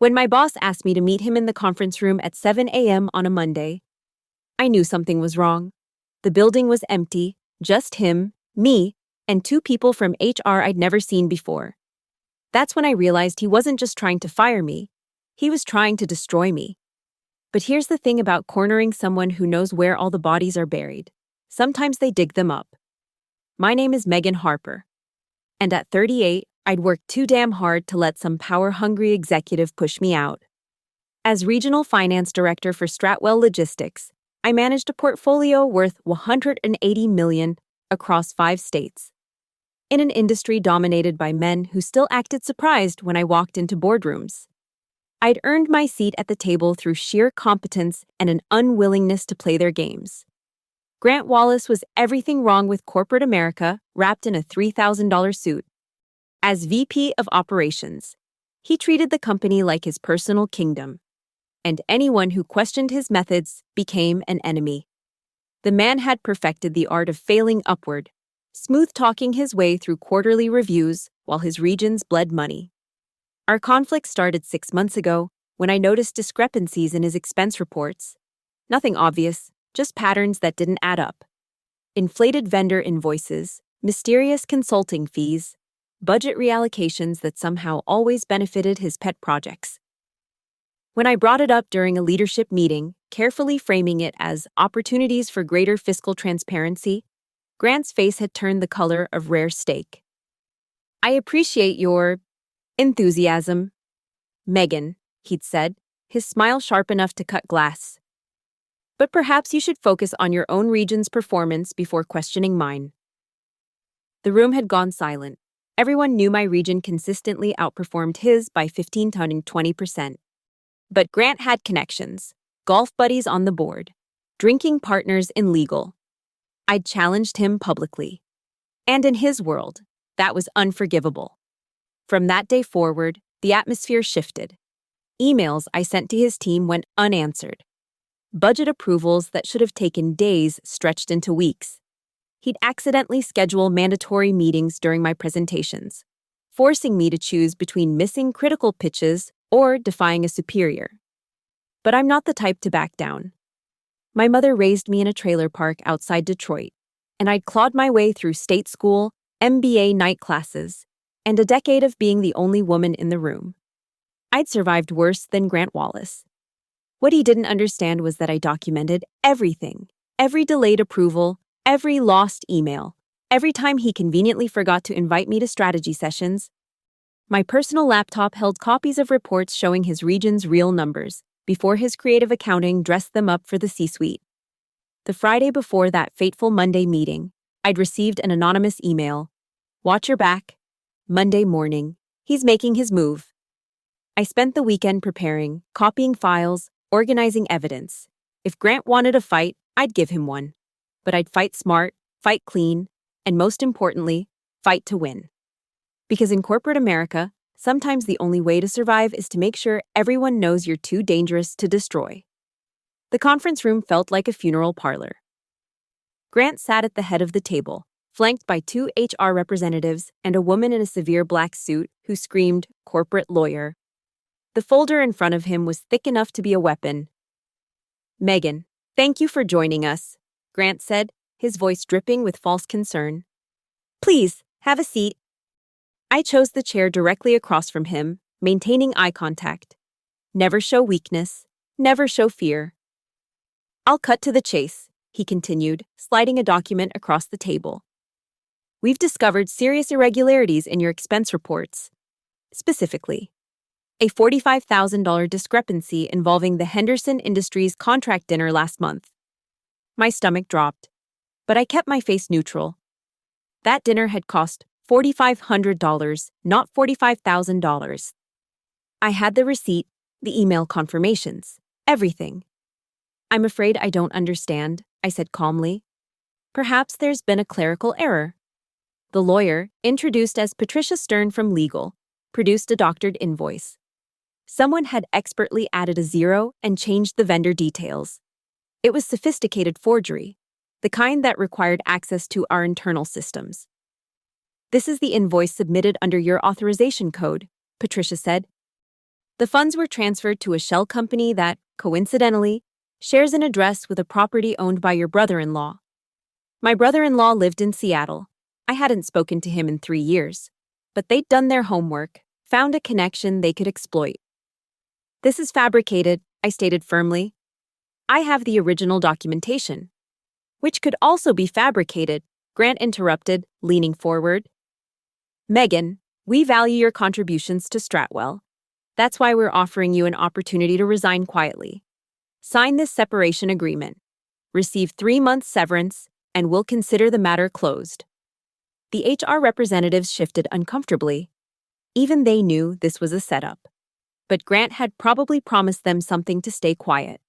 When my boss asked me to meet him in the conference room at 7 a.m. on a Monday, I knew something was wrong. The building was empty, just him, me, and two people from HR I'd never seen before. That's when I realized he wasn't just trying to fire me, he was trying to destroy me. But here's the thing about cornering someone who knows where all the bodies are buried. Sometimes they dig them up. My name is Megan Harper. And at 38, I'd worked too damn hard to let some power-hungry executive push me out. As regional finance director for Stratwell Logistics, I managed a portfolio worth $180 million across 5 states. In an industry dominated by men who still acted surprised when I walked into boardrooms. I'd earned my seat at the table through sheer competence and an unwillingness to play their games. Grant Wallace was everything wrong with corporate America wrapped in a $3,000 suit. As VP of Operations, he treated the company like his personal kingdom, and anyone who questioned his methods became an enemy. The man had perfected the art of failing upward, smooth-talking his way through quarterly reviews while his regions bled money. Our conflict started 6 months ago when I noticed discrepancies in his expense reports. Nothing obvious, just patterns that didn't add up. Inflated vendor invoices, mysterious consulting fees, budget reallocations that somehow always benefited his pet projects. When I brought it up during a leadership meeting, carefully framing it as opportunities for greater fiscal transparency, Grant's face had turned the color of rare steak. "I appreciate your enthusiasm, Megan," he'd said, his smile sharp enough to cut glass. "But perhaps you should focus on your own region's performance before questioning mine." The room had gone silent. Everyone knew my region consistently outperformed his by 15 to 20%. But Grant had connections, golf buddies on the board, drinking partners in legal. I'd challenged him publicly. And in his world, that was unforgivable. From that day forward, the atmosphere shifted. Emails I sent to his team went unanswered. Budget approvals that should have taken days stretched into weeks. He'd accidentally schedule mandatory meetings during my presentations, forcing me to choose between missing critical pitches or defying a superior. But I'm not the type to back down. My mother raised me in a trailer park outside Detroit, and I'd clawed my way through state school, MBA night classes, and a decade of being the only woman in the room. I'd survived worse than Grant Wallace. What he didn't understand was that I documented everything, every delayed approval, every lost email, every time he conveniently forgot to invite me to strategy sessions. My personal laptop held copies of reports showing his region's real numbers, before his creative accounting dressed them up for the C-suite. The Friday before that fateful Monday meeting, I'd received an anonymous email. "Watch your back. Monday morning. He's making his move." I spent the weekend preparing, copying files, organizing evidence. If Grant wanted a fight, I'd give him one. But I'd fight smart, fight clean, and most importantly, fight to win. Because in corporate America, sometimes the only way to survive is to make sure everyone knows you're too dangerous to destroy. The conference room felt like a funeral parlor. Grant sat at the head of the table, flanked by 2 HR representatives and a woman in a severe black suit who screamed, "Corporate lawyer." The folder in front of him was thick enough to be a weapon. "Megan, thank you for joining us," Grant said, his voice dripping with false concern. "Please, have a seat." I chose the chair directly across from him, maintaining eye contact. Never show weakness, never show fear. "I'll cut to the chase," he continued, sliding a document across the table. "We've discovered serious irregularities in your expense reports. Specifically, a $45,000 discrepancy involving the Henderson Industries contract dinner last month." My stomach dropped, but I kept my face neutral. That dinner had cost $4,500, not $45,000. I had the receipt, the email confirmations, everything. "I'm afraid I don't understand," I said calmly. "Perhaps there's been a clerical error." The lawyer, introduced as Patricia Stern from legal, produced a doctored invoice. Someone had expertly added a zero and changed the vendor details. It was sophisticated forgery, the kind that required access to our internal systems. "This is the invoice submitted under your authorization code," Patricia said. The funds were transferred to a shell company that, coincidentally, shares an address with a property owned by your brother-in-law. My brother-in-law lived in Seattle. I hadn't spoken to him in 3 years, but they'd done their homework, found a connection they could exploit. This is fabricated, I stated firmly. I have the original documentation. Which could also be fabricated, Grant interrupted, leaning forward. Megan, we value your contributions to Stratwell. That's why we're offering you an opportunity to resign quietly. Sign this separation agreement. Receive 3 months severance, and we'll consider the matter closed. The HR representatives shifted uncomfortably. Even they knew this was a setup. But Grant had probably promised them something to stay quiet.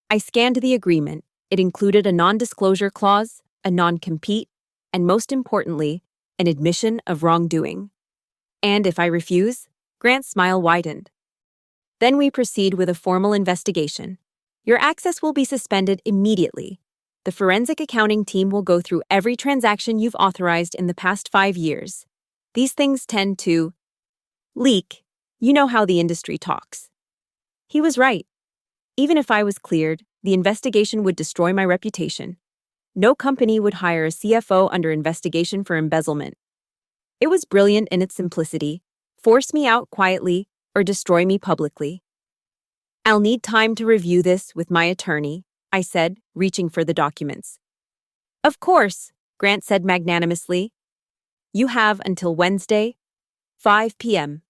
I scanned the agreement. It included a non-disclosure clause, a non-compete, and most importantly, an admission of wrongdoing. And if I refuse, Grant's smile widened. Then we proceed with a formal investigation. Your access will be suspended immediately. The forensic accounting team will go through every transaction you've authorized in the past 5 years. These things tend to leak. You know how the industry talks. He was right. Even if I was cleared, the investigation would destroy my reputation. No company would hire a CFO under investigation for embezzlement. It was brilliant in its simplicity. Force me out quietly or destroy me publicly. I'll need time to review this with my attorney, I said, reaching for the documents. Of course, Grant said magnanimously. You have until Wednesday, 5 p.m.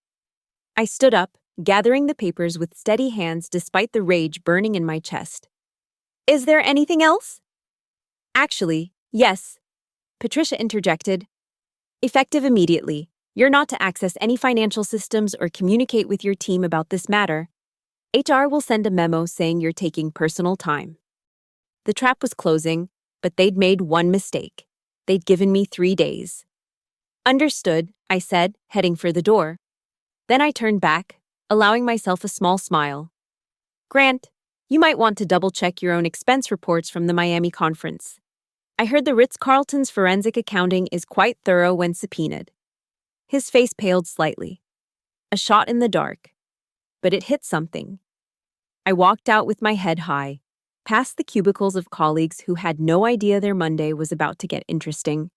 I stood up, gathering the papers with steady hands despite the rage burning in my chest. Is there anything else? Actually, yes, Patricia interjected. Effective immediately. You're not to access any financial systems or communicate with your team about this matter. HR will send a memo saying you're taking personal time. The trap was closing, but they'd made one mistake. They'd given me 3 days. Understood, I said, heading for the door. Then I turned back, allowing myself a small smile. Grant, you might want to double-check your own expense reports from the Miami conference. I heard the Ritz-Carlton's forensic accounting is quite thorough when subpoenaed. His face paled slightly. A shot in the dark. But it hit something. I walked out with my head high, past the cubicles of colleagues who had no idea their Monday was about to get interesting.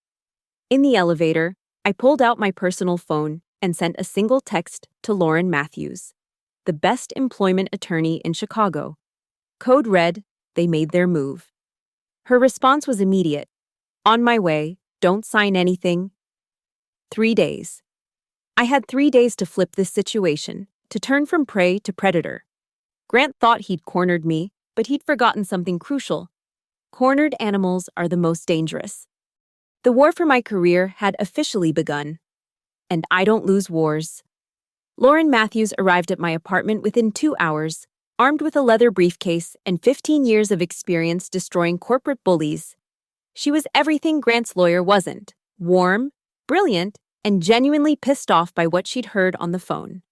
In the elevator, I pulled out my personal phone and sent a single text to Lauren Matthews, the best employment attorney in Chicago. Code red, they made their move. Her response was immediate. On my way, don't sign anything. 3 days. I had 3 days to flip this situation, to turn from prey to predator. Grant thought he'd cornered me, but he'd forgotten something crucial. Cornered animals are the most dangerous. The war for my career had officially begun. And I don't lose wars. Lauren Matthews arrived at my apartment within 2 hours, armed with a leather briefcase and 15 years of experience destroying corporate bullies. She was everything Grant's lawyer wasn't: warm, brilliant, and genuinely pissed off by what she'd heard on the phone.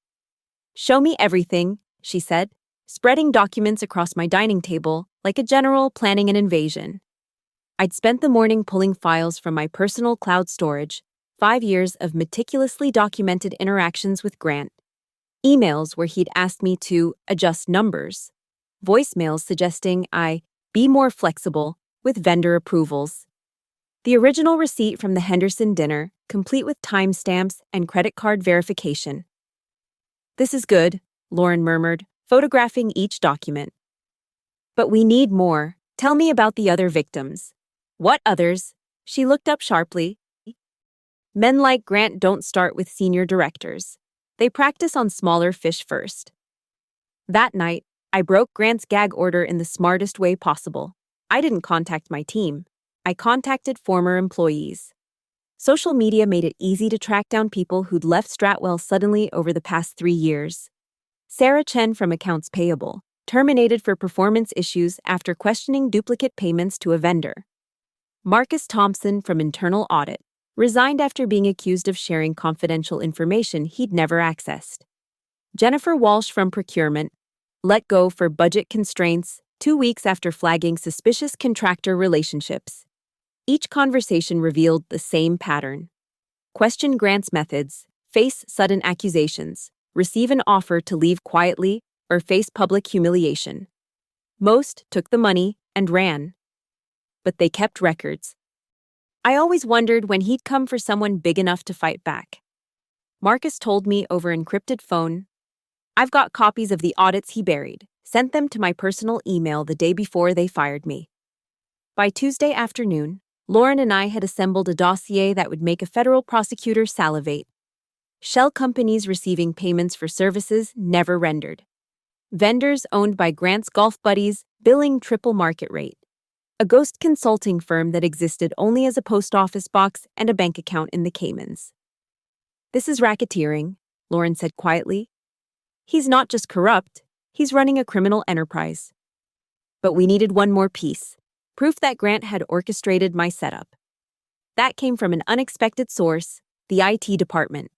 Show me everything, she said, spreading documents across my dining table like a general planning an invasion. I'd spent the morning pulling files from my personal cloud storage, 5 years of meticulously documented interactions with Grant. Emails where he'd asked me to adjust numbers. Voicemails suggesting I be more flexible with vendor approvals. The original receipt from the Henderson dinner, complete with timestamps and credit card verification. This is good, Lauren murmured, photographing each document. But we need more. Tell me about the other victims. What others? She looked up sharply. Men like Grant don't start with senior directors. They practice on smaller fish first. That night, I broke Grant's gag order in the smartest way possible. I didn't contact my team. I contacted former employees. Social media made it easy to track down people who'd left Stratwell suddenly over the past 3 years. Sarah Chen from Accounts Payable, terminated for performance issues after questioning duplicate payments to a vendor. Marcus Thompson from Internal Audit, resigned after being accused of sharing confidential information he'd never accessed. Jennifer Walsh from Procurement, let go for budget constraints 2 weeks after flagging suspicious contractor relationships. Each conversation revealed the same pattern. Question Grant's methods, face sudden accusations, receive an offer to leave quietly, or face public humiliation. Most took the money and ran. But they kept records. I always wondered when he'd come for someone big enough to fight back. Marcus told me over encrypted phone. I've got copies of the audits he buried, sent them to my personal email the day before they fired me. By Tuesday afternoon, Lauren and I had assembled a dossier that would make a federal prosecutor salivate. Shell companies receiving payments for services never rendered. Vendors owned by Grant's golf buddies billing triple market rate. A ghost consulting firm that existed only as a post office box and a bank account in the Caymans. This is racketeering, Lauren said quietly. He's not just corrupt, he's running a criminal enterprise. But we needed one more piece, proof that Grant had orchestrated my setup. That came from an unexpected source, the IT department.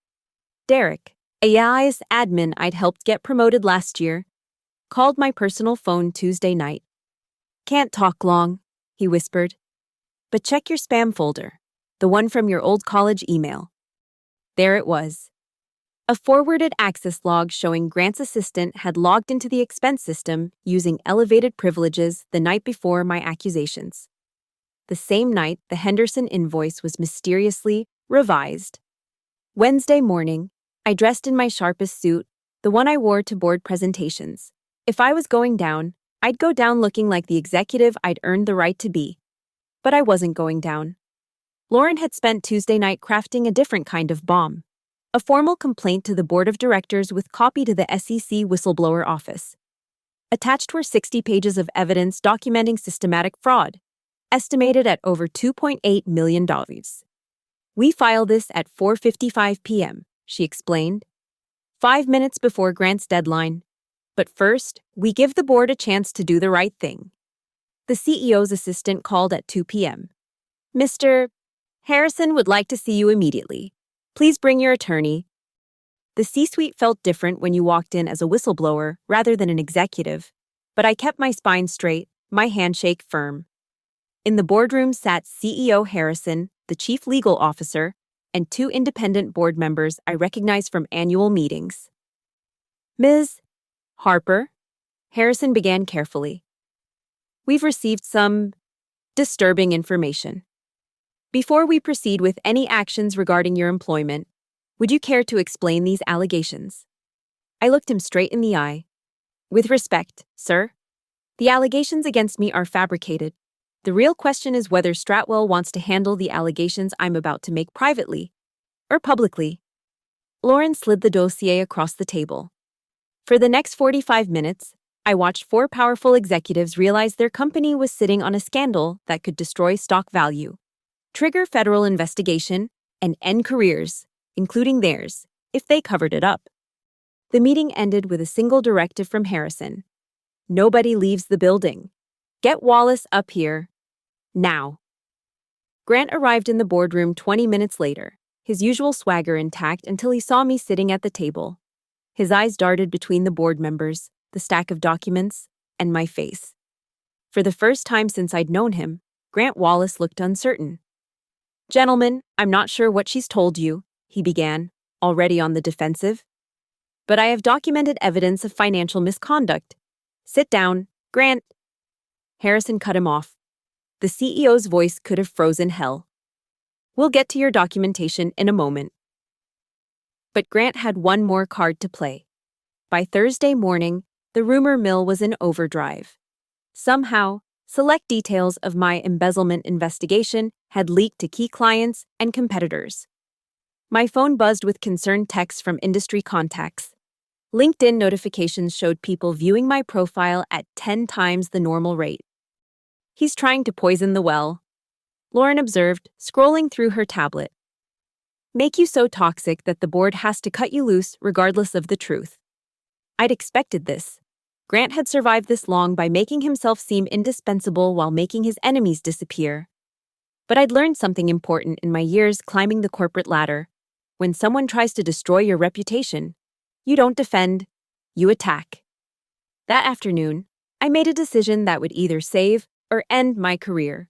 Derek, a IAS admin I'd helped get promoted last year, called my personal phone Tuesday night. Can't talk long, he whispered. But check your spam folder, the one from your old college email. There it was. A forwarded access log showing Grant's assistant had logged into the expense system using elevated privileges the night before my accusations. The same night, the Henderson invoice was mysteriously revised. Wednesday morning, I dressed in my sharpest suit, the one I wore to board presentations. If I was going down, I'd go down looking like the executive I'd earned the right to be. But I wasn't going down. Lauren had spent Tuesday night crafting a different kind of bomb. A formal complaint to the board of directors with copy to the SEC whistleblower office. Attached were 60 pages of evidence documenting systematic fraud, estimated at over $2.8 million. We filed this at 4:55 p.m., she explained, 5 minutes before Grant's deadline. But first, we give the board a chance to do the right thing. The CEO's assistant called at 2 p.m. Mr. Harrison would like to see you immediately. Please bring your attorney. The C-suite felt different when you walked in as a whistleblower rather than an executive, but I kept my spine straight, my handshake firm. In the boardroom sat CEO Harrison, the chief legal officer, and 2 independent board members I recognized from annual meetings. Ms. Harper, Harrison began carefully. We've received some disturbing information. Before we proceed with any actions regarding your employment, would you care to explain these allegations? I looked him straight in the eye. With respect, sir, the allegations against me are fabricated. The real question is whether Stratwell wants to handle the allegations I'm about to make privately or publicly. Lauren slid the dossier across the table. For the next 45 minutes, I watched 4 powerful executives realize their company was sitting on a scandal that could destroy stock value, trigger federal investigation, and end careers, including theirs, if they covered it up. The meeting ended with a single directive from Harrison. Nobody leaves the building. Get Wallace up here. Now. Grant arrived in the boardroom 20 minutes later, his usual swagger intact until he saw me sitting at the table. His eyes darted between the board members, the stack of documents, and my face. For the first time since I'd known him, Grant Wallace looked uncertain. Gentlemen, I'm not sure what she's told you, he began, already on the defensive. But I have documented evidence of financial misconduct. Sit down, Grant. Harrison cut him off. The CEO's voice could have frozen hell. We'll get to your documentation in a moment. But Grant had one more card to play. By Thursday morning, the rumor mill was in overdrive. Somehow, select details of my embezzlement investigation had leaked to key clients and competitors. My phone buzzed with concerned texts from industry contacts. LinkedIn notifications showed people viewing my profile at 10 times the normal rate. He's trying to poison the well, Lauren observed, scrolling through her tablet. Make you so toxic that the board has to cut you loose regardless of the truth. I'd expected this. Grant had survived this long by making himself seem indispensable while making his enemies disappear. But I'd learned something important in my years climbing the corporate ladder. When someone tries to destroy your reputation, you don't defend, you attack. That afternoon, I made a decision that would either save or end my career.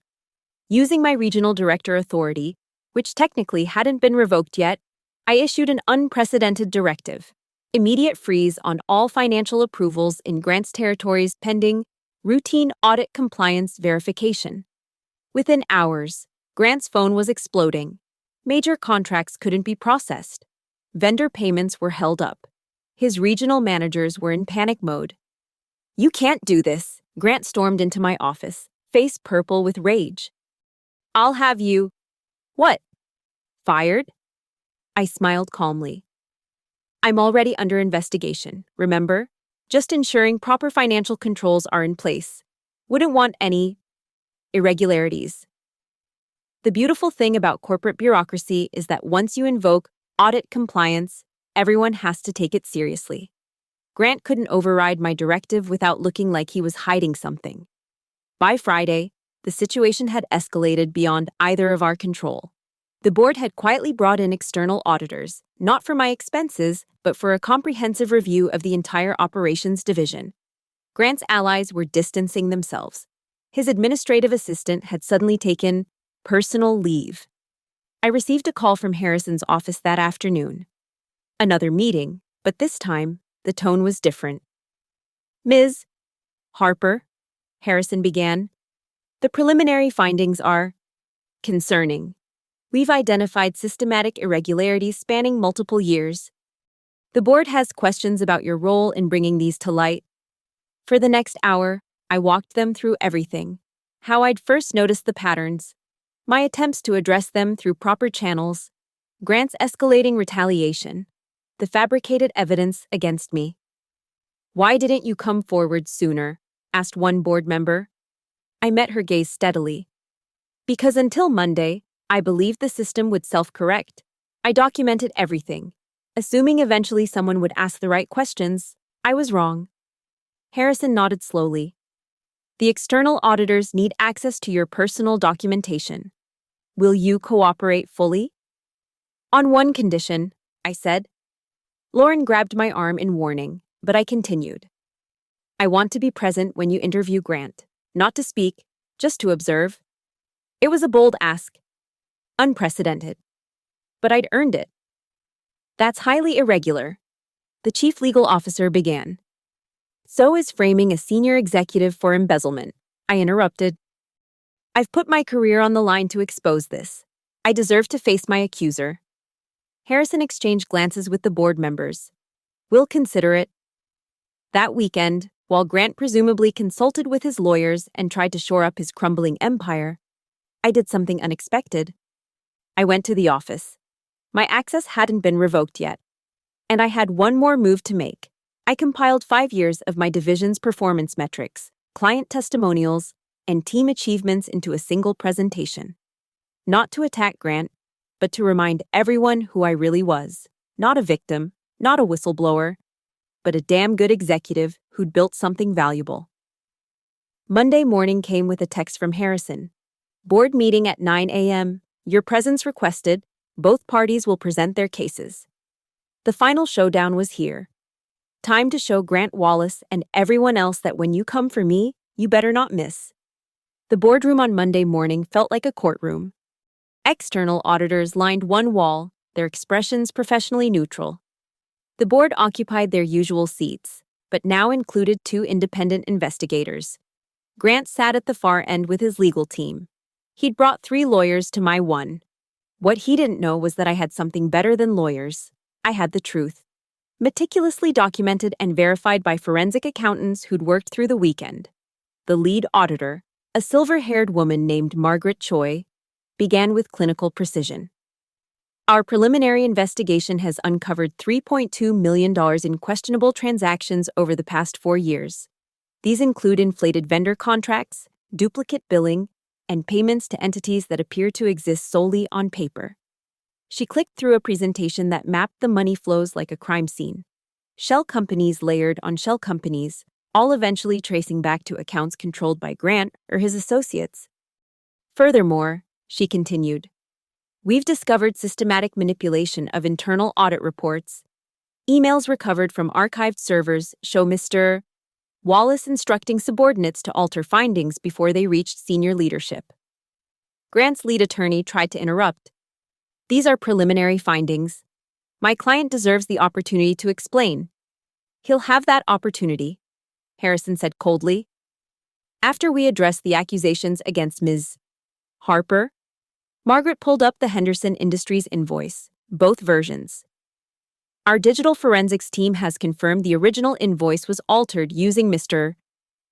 Using my regional director authority, which technically hadn't been revoked yet, I issued an unprecedented directive. Immediate freeze on all financial approvals in Grant's territories pending routine audit compliance verification. Within hours, Grant's phone was exploding. Major contracts couldn't be processed. Vendor payments were held up. His regional managers were in panic mode. "You can't do this," Grant stormed into my office, face purple with rage. "I'll have you—" "What? Fired?" I smiled calmly. "I'm already under investigation, remember? Just ensuring proper financial controls are in place. Wouldn't want any irregularities." The beautiful thing about corporate bureaucracy is that once you invoke audit compliance, everyone has to take it seriously. Grant couldn't override my directive without looking like he was hiding something. By Friday, the situation had escalated beyond either of our control. The board had quietly brought in external auditors, not for my expenses, but for a comprehensive review of the entire operations division. Grant's allies were distancing themselves. His administrative assistant had suddenly taken personal leave. I received a call from Harrison's office that afternoon. Another meeting, but this time, the tone was different. "Ms. Harper," Harrison began, "the preliminary findings are concerning. We've identified systematic irregularities spanning multiple years. The board has questions about your role in bringing these to light." For the next hour, I walked them through everything. How I'd first noticed the patterns, my attempts to address them through proper channels, Grant's escalating retaliation, the fabricated evidence against me. "Why didn't you come forward sooner?" asked one board member. I met her gaze steadily. "Because until Monday, I believed the system would self-correct. I documented everything. Assuming eventually someone would ask the right questions, I was wrong." Harrison nodded slowly. "The external auditors need access to your personal documentation. Will you cooperate fully?" "On one condition," I said. Lauren grabbed my arm in warning, but I continued. "I want to be present when you interview Grant, not to speak, just to observe." It was a bold ask. Unprecedented. But I'd earned it. "That's highly irregular," the chief legal officer began. "So is framing a senior executive for embezzlement," I interrupted. "I've put my career on the line to expose this. I deserve to face my accuser." Harrison exchanged glances with the board members. "We'll consider it." That weekend, while Grant presumably consulted with his lawyers and tried to shore up his crumbling empire, I did something unexpected. I went to the office. My access hadn't been revoked yet, and I had one more move to make. I compiled 5 years of my division's performance metrics, client testimonials, and team achievements into a single presentation. Not to attack Grant, but to remind everyone who I really was. Not a victim, not a whistleblower, but a damn good executive who'd built something valuable. Monday morning came with a text from Harrison. "Board meeting at 9 a.m. Your presence requested. Both parties will present their cases." The final showdown was here. Time to show Grant Wallace and everyone else that when you come for me, you better not miss. The boardroom on Monday morning felt like a courtroom. External auditors lined one wall, their expressions professionally neutral. The board occupied their usual seats, but now included 2 independent investigators. Grant sat at the far end with his legal team. He'd brought 3 lawyers to my 1. What he didn't know was that I had something better than lawyers. I had the truth. Meticulously documented and verified by forensic accountants who'd worked through the weekend. The lead auditor, a silver-haired woman named Margaret Choi, began with clinical precision. "Our preliminary investigation has uncovered $3.2 million in questionable transactions over the past 4 years. These include inflated vendor contracts, duplicate billing, and payments to entities that appear to exist solely on paper." She clicked through a presentation that mapped the money flows like a crime scene. Shell companies layered on shell companies, all eventually tracing back to accounts controlled by Grant or his associates. "Furthermore," she continued, "we've discovered systematic manipulation of internal audit reports. Emails recovered from archived servers show Mr. Wallace instructing subordinates to alter findings before they reached senior leadership." Grant's lead attorney tried to interrupt. "These are preliminary findings." My client deserves the opportunity to explain. He'll have that opportunity, Harrison said coldly. After we addressed the accusations against Ms. Harper, Margaret pulled up the Henderson Industries invoice, both versions. Our digital forensics team has confirmed the original invoice was altered using Mr.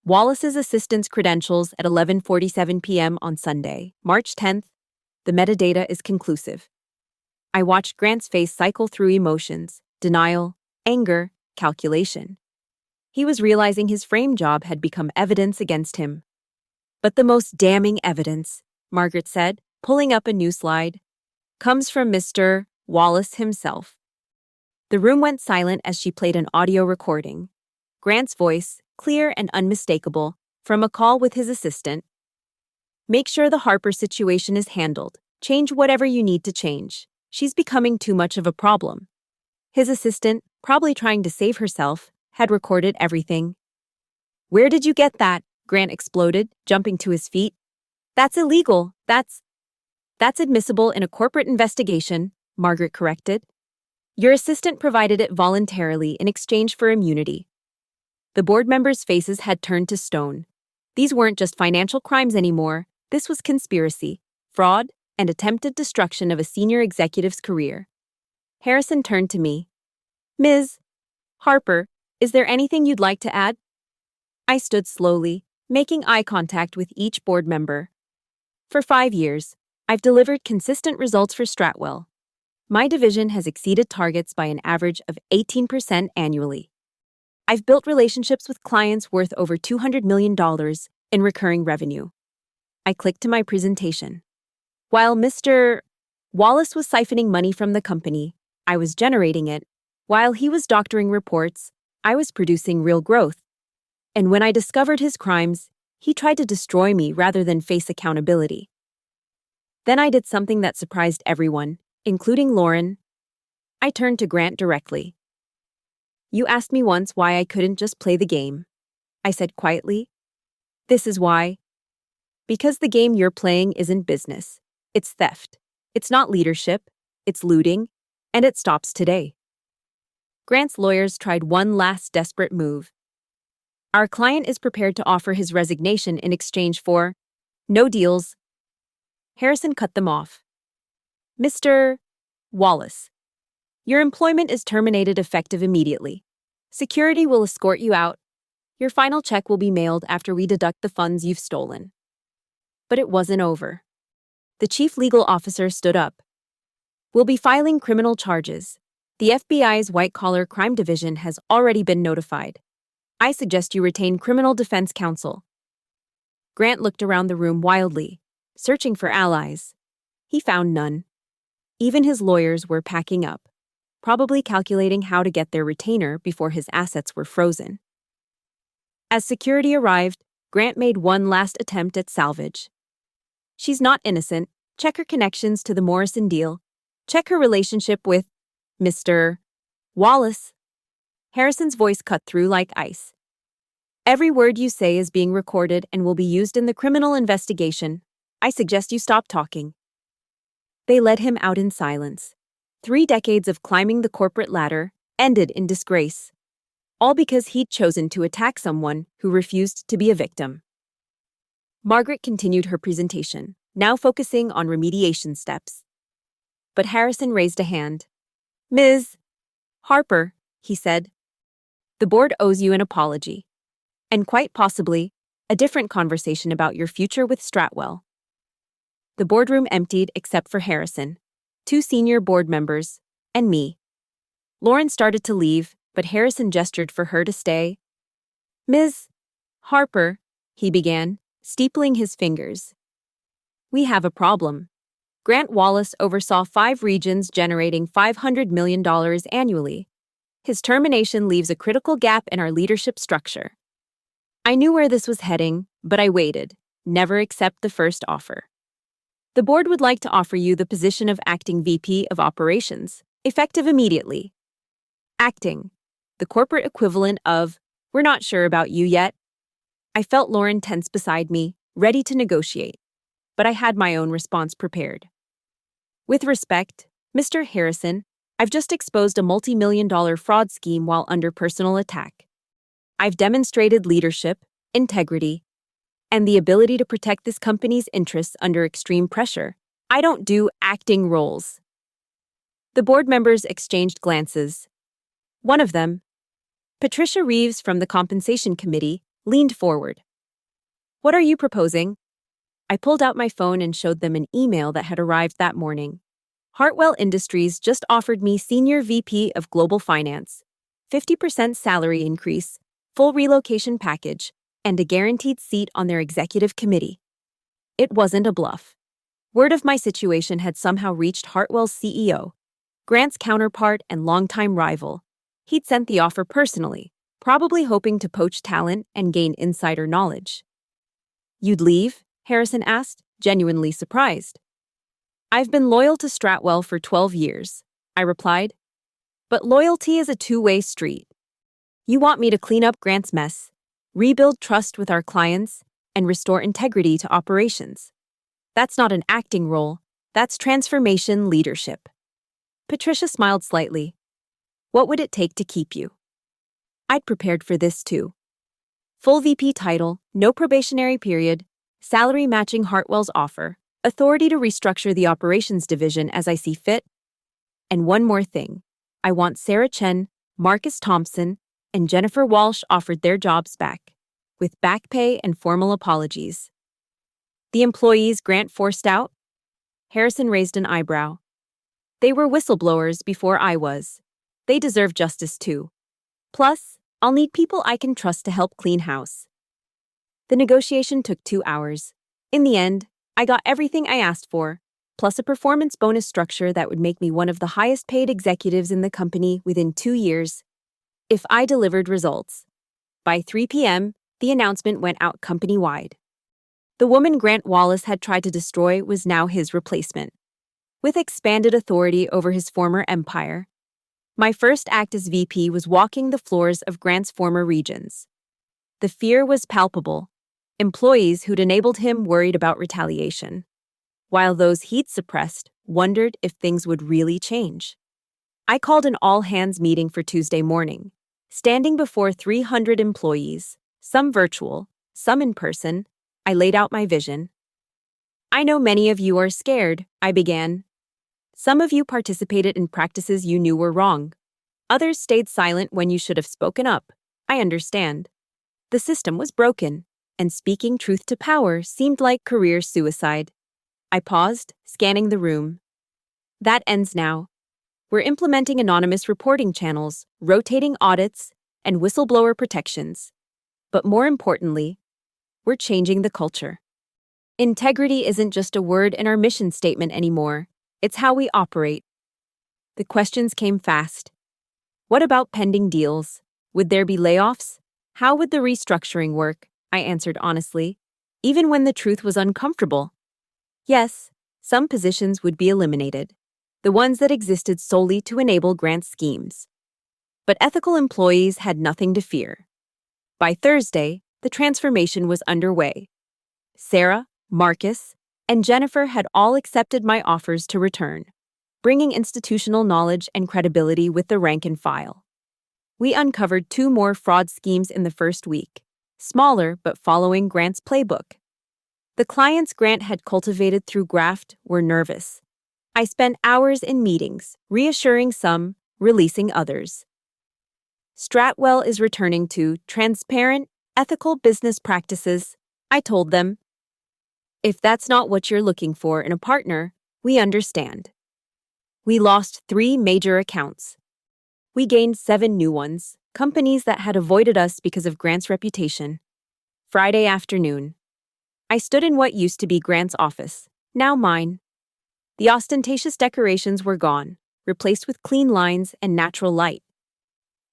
Wallace's assistant's credentials at 11:47 p.m. on Sunday, March 10th. The metadata is conclusive. I watched Grant's face cycle through emotions, denial, anger, calculation. He was realizing his frame job had become evidence against him. But the most damning evidence, Margaret said, pulling up a new slide, comes from Mr. Wallace himself. The room went silent as she played an audio recording. Grant's voice, clear and unmistakable, from a call with his assistant. Make sure the Harper situation is handled. Change whatever you need to change. She's becoming too much of a problem. His assistant, probably trying to save herself, had recorded everything. Where did you get that? Grant exploded, jumping to his feet. That's illegal. That's admissible in a corporate investigation, Margaret corrected. Your assistant provided it voluntarily in exchange for immunity. The board members' faces had turned to stone. These weren't just financial crimes anymore. This was conspiracy, fraud, and attempted destruction of a senior executive's career. Harrison turned to me. Ms. Harper, is there anything you'd like to add? I stood slowly, making eye contact with each board member. For 5 years, I've delivered consistent results for Stratwell. My division has exceeded targets by an average of 18% annually. I've built relationships with clients worth over $200 million in recurring revenue. I clicked to my presentation. While Mr. Wallace was siphoning money from the company, I was generating it. While he was doctoring reports, I was producing real growth. And when I discovered his crimes, he tried to destroy me rather than face accountability. Then I did something that surprised everyone, including Lauren. I turned to Grant directly. You asked me once why I couldn't just play the game. I said quietly. This is why. Because the game you're playing isn't business. It's theft. It's not leadership. It's looting. And it stops today. Grant's lawyers tried one last desperate move. Our client is prepared to offer his resignation in exchange for no deals. Harrison cut them off. Mr. Wallace, your employment is terminated effective immediately. Security will escort you out. Your final check will be mailed after we deduct the funds you've stolen. But it wasn't over. The chief legal officer stood up. We'll be filing criminal charges. The FBI's white-collar crime division has already been notified. I suggest you retain criminal defense counsel. Grant looked around the room wildly, searching for allies. He found none. Even his lawyers were packing up, probably calculating how to get their retainer before his assets were frozen. As security arrived, Grant made one last attempt at salvage. She's not innocent. Check her connections to the Morrison deal. Check her relationship with Mr. Wallace. Harrison's voice cut through like ice. Every word you say is being recorded and will be used in the criminal investigation. I suggest you stop talking. They led him out in silence. 3 decades of climbing the corporate ladder ended in disgrace. All because he'd chosen to attack someone who refused to be a victim. Margaret continued her presentation, now focusing on remediation steps. But Harrison raised a hand. Ms. Harper, he said. The board owes you an apology. And quite possibly, a different conversation about your future with Stratwell. The boardroom emptied except for Harrison, 2 senior board members, and me. Lauren started to leave, but Harrison gestured for her to stay. Ms. Harper, he began, steepling his fingers. We have a problem. Grant Wallace oversaw 5 regions generating $500 million annually. His termination leaves a critical gap in our leadership structure. I knew where this was heading, but I waited. Never accept the first offer. The board would like to offer you the position of acting VP of Operations, effective immediately. Acting, the corporate equivalent of, we're not sure about you yet. I felt Lauren tense beside me, ready to negotiate, but I had my own response prepared. With respect, Mr. Harrison, I've just exposed a multi-million-dollar fraud scheme while under personal attack. I've demonstrated leadership, integrity, and the ability to protect this company's interests under extreme pressure. I don't do acting roles." The board members exchanged glances. One of them, Patricia Reeves from the Compensation Committee, leaned forward. "What are you proposing?" I pulled out my phone and showed them an email that had arrived that morning. Hartwell Industries just offered me Senior VP of Global Finance, 50% salary increase, full relocation package, and a guaranteed seat on their executive committee. It wasn't a bluff. Word of my situation had somehow reached Hartwell's CEO, Grant's counterpart and longtime rival. He'd sent the offer personally, probably hoping to poach talent and gain insider knowledge. "You'd leave?" Harrison asked, genuinely surprised. "I've been loyal to Stratwell for 12 years, I replied. "But loyalty is a two-way street. You want me to clean up Grant's mess, rebuild trust with our clients, and restore integrity to operations. That's not an acting role, that's transformation leadership." Patricia smiled slightly. "What would it take to keep you?" I'd prepared for this too. Full VP title, no probationary period, salary matching Hartwell's offer, authority to restructure the operations division as I see fit. And one more thing. I want Sarah Chen, Marcus Thompson, and Jennifer Walsh offered their jobs back, with back pay and formal apologies. "The employees Grant forced out?" Harrison raised an eyebrow. "They were whistleblowers before I was. They deserve justice too. Plus, I'll need people I can trust to help clean house." The negotiation took 2 hours. In the end, I got everything I asked for, plus a performance bonus structure that would make me one of the highest paid executives in the company within 2 years, if I delivered results. By 3 p.m., the announcement went out company-wide. The woman Grant Wallace had tried to destroy was now his replacement. With expanded authority over his former empire, my first act as VP was walking the floors of Grant's former regions. The fear was palpable. Employees who'd enabled him worried about retaliation, while those he'd suppressed wondered if things would really change. I called an all-hands meeting for Tuesday morning, standing before 300 employees, some virtual, some in person. I laid out my vision. "I know many of you are scared," I began. "Some of you participated in practices you knew were wrong. Others stayed silent when you should have spoken up. I understand. The system was broken, and speaking truth to power seemed like career suicide." I paused, scanning the room. "That ends now. We're implementing anonymous reporting channels, rotating audits, and whistleblower protections. But more importantly, we're changing the culture. Integrity isn't just a word in our mission statement anymore. It's how we operate." The questions came fast. What about pending deals? Would there be layoffs? How would the restructuring work? I answered honestly, even when the truth was uncomfortable. Yes, some positions would be eliminated, the ones that existed solely to enable Grant's schemes. But ethical employees had nothing to fear. By Thursday, the transformation was underway. Sarah, Marcus, and Jennifer had all accepted my offers to return, bringing institutional knowledge and credibility with the rank and file. We uncovered 2 more fraud schemes in the first week, smaller but following Grant's playbook. The clients Grant had cultivated through graft were nervous. I spent hours in meetings, reassuring some, releasing others. Stratwell is returning to transparent, ethical business practices, I told them. If that's not what you're looking for in a partner, we understand. We lost 3 major accounts. We gained 7 new ones, companies that had avoided us because of Grant's reputation. Friday afternoon, I stood in what used to be Grant's office, now mine. The ostentatious decorations were gone, replaced with clean lines and natural light.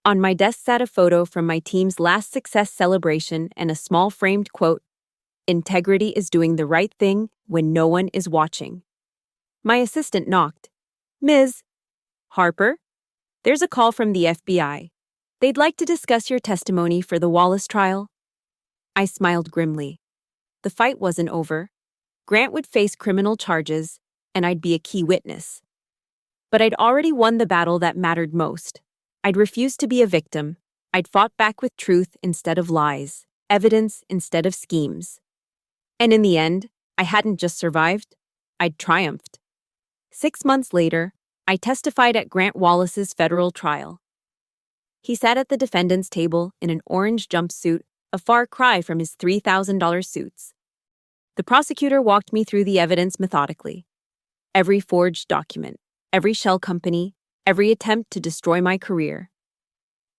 On my desk sat a photo from my team's last success celebration and a small framed quote, "Integrity is doing the right thing when no one is watching." My assistant knocked. "Ms. Harper? There's a call from the FBI. They'd like to discuss your testimony for the Wallace trial." I smiled grimly. The fight wasn't over. Grant would face criminal charges, and I'd be a key witness. But I'd already won the battle that mattered most. I'd refused to be a victim. I'd fought back with truth instead of lies, evidence instead of schemes. And in the end, I hadn't just survived, I'd triumphed. 6 months later, I testified at Grant Wallace's federal trial. He sat at the defendant's table in an orange jumpsuit, a far cry from his $3,000 suits. The prosecutor walked me through the evidence methodically. Every forged document, every shell company, every attempt to destroy my career.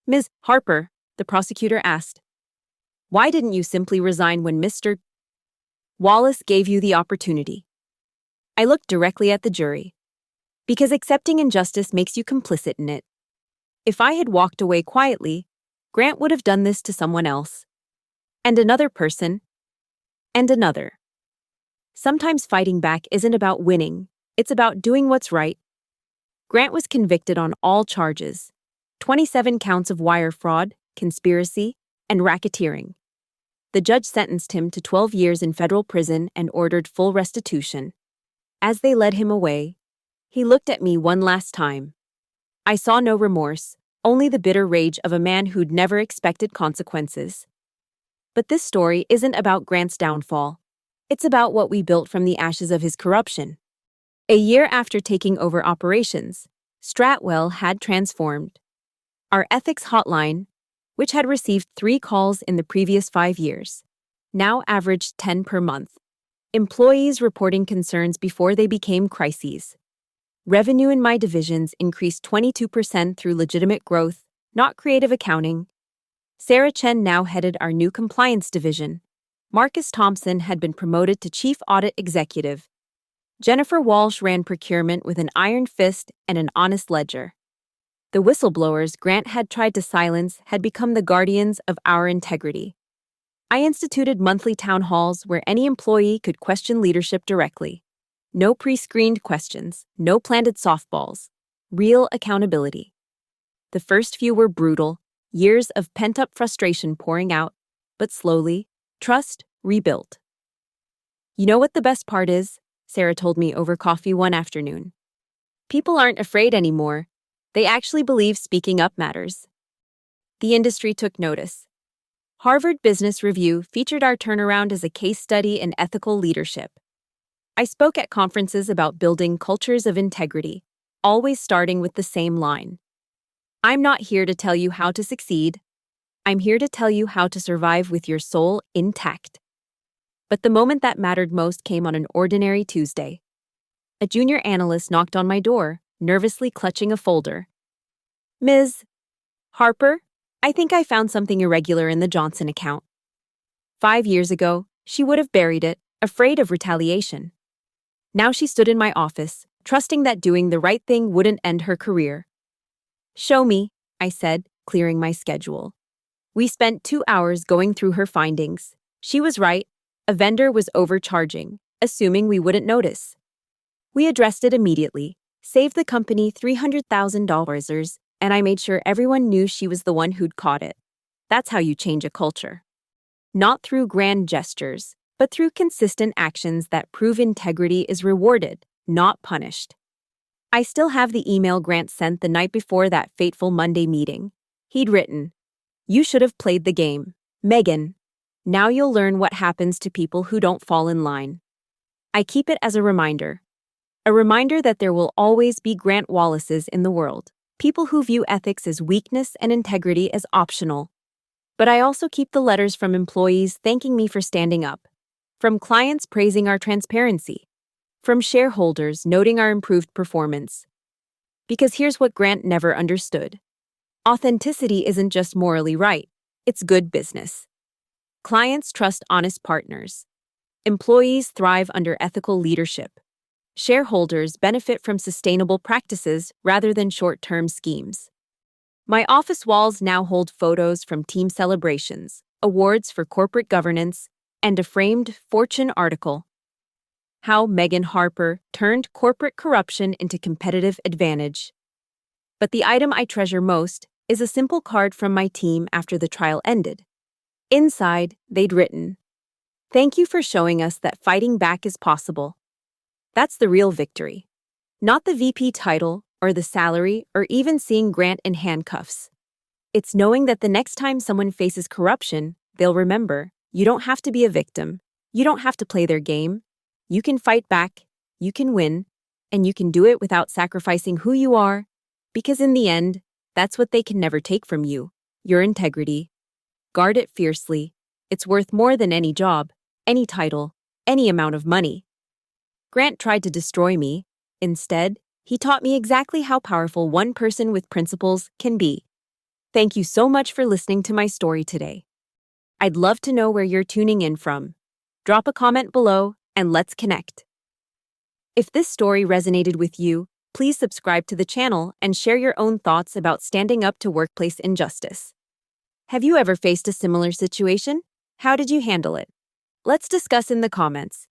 Ms. Harper, the prosecutor asked, why didn't you simply resign when Mr. Wallace gave you the opportunity? I looked directly at the jury. Because accepting injustice makes you complicit in it. If I had walked away quietly, Grant would have done this to someone else. And another person. And another. Sometimes fighting back isn't about winning, it's about doing what's right. Grant was convicted on all charges, 27 counts of wire fraud, conspiracy, and racketeering. The judge sentenced him to 12 years in federal prison and ordered full restitution. As they led him away, he looked at me one last time. I saw no remorse, only the bitter rage of a man who'd never expected consequences. But this story isn't about Grant's downfall. It's about what we built from the ashes of his corruption. A year after taking over operations, Stratwell had transformed. Our ethics hotline, which had received 3 calls in the previous 5 years, now averaged 10 per month. Employees reporting concerns before they became crises. Revenue in my divisions increased 22% through legitimate growth, not creative accounting. Sarah Chen now headed our new compliance division. Marcus Thompson had been promoted to chief audit executive. Jennifer Walsh ran procurement with an iron fist and an honest ledger. The whistleblowers Grant had tried to silence had become the guardians of our integrity. I instituted monthly town halls where any employee could question leadership directly. No pre-screened questions, no planted softballs. Real accountability. The first few were brutal, years of pent-up frustration pouring out, but slowly, trust rebuilt. You know what the best part is? Sarah told me over coffee one afternoon. People aren't afraid anymore. They actually believe speaking up matters. The industry took notice. Harvard Business Review featured our turnaround as a case study in ethical leadership. I spoke at conferences about building cultures of integrity, always starting with the same line. I'm not here to tell you how to succeed. I'm here to tell you how to survive with your soul intact. But the moment that mattered most came on an ordinary Tuesday. A junior analyst knocked on my door, nervously clutching a folder. Ms. Harper, I think I found something irregular in the Johnson account. 5 years ago, she would have buried it, afraid of retaliation. Now she stood in my office, trusting that doing the right thing wouldn't end her career. Show me, I said, clearing my schedule. We spent 2 hours going through her findings. She was right. A vendor was overcharging, assuming we wouldn't notice. We addressed it immediately, saved the company $300,000, and I made sure everyone knew she was the one who'd caught it. That's how you change a culture. Not through grand gestures, but through consistent actions that prove integrity is rewarded, not punished. I still have the email Grant sent the night before that fateful Monday meeting. He'd written, "You should have played the game. Megan. Now you'll learn what happens to people who don't fall in line." I keep it as a reminder that there will always be Grant Wallaces in the world, people who view ethics as weakness and integrity as optional. But I also keep the letters from employees thanking me for standing up, from clients praising our transparency, from shareholders noting our improved performance. Because here's what Grant never understood. Authenticity isn't just morally right, it's good business. Clients trust honest partners. Employees thrive under ethical leadership. Shareholders benefit from sustainable practices rather than short-term schemes. My office walls now hold photos from team celebrations, awards for corporate governance, and a framed Fortune article. How Megan Harper turned corporate corruption into competitive advantage. But the item I treasure most is a simple card from my team after the trial ended. Inside, they'd written, "Thank you for showing us that fighting back is possible." That's the real victory. Not the VP title or the salary, or even seeing Grant in handcuffs. It's knowing that the next time someone faces corruption, they'll remember you don't have to be a victim. You don't have to play their game. You can fight back, you can win, and you can do it without sacrificing who you are, because in the end, that's what they can never take from you, your integrity. Guard it fiercely. It's worth more than any job, any title, any amount of money. Grant tried to destroy me. Instead, he taught me exactly how powerful one person with principles can be. Thank you so much for listening to my story today. I'd love to know where you're tuning in from. Drop a comment below and let's connect. If this story resonated with you, please subscribe to the channel and share your own thoughts about standing up to workplace injustice. Have you ever faced a similar situation? How did you handle it? Let's discuss in the comments.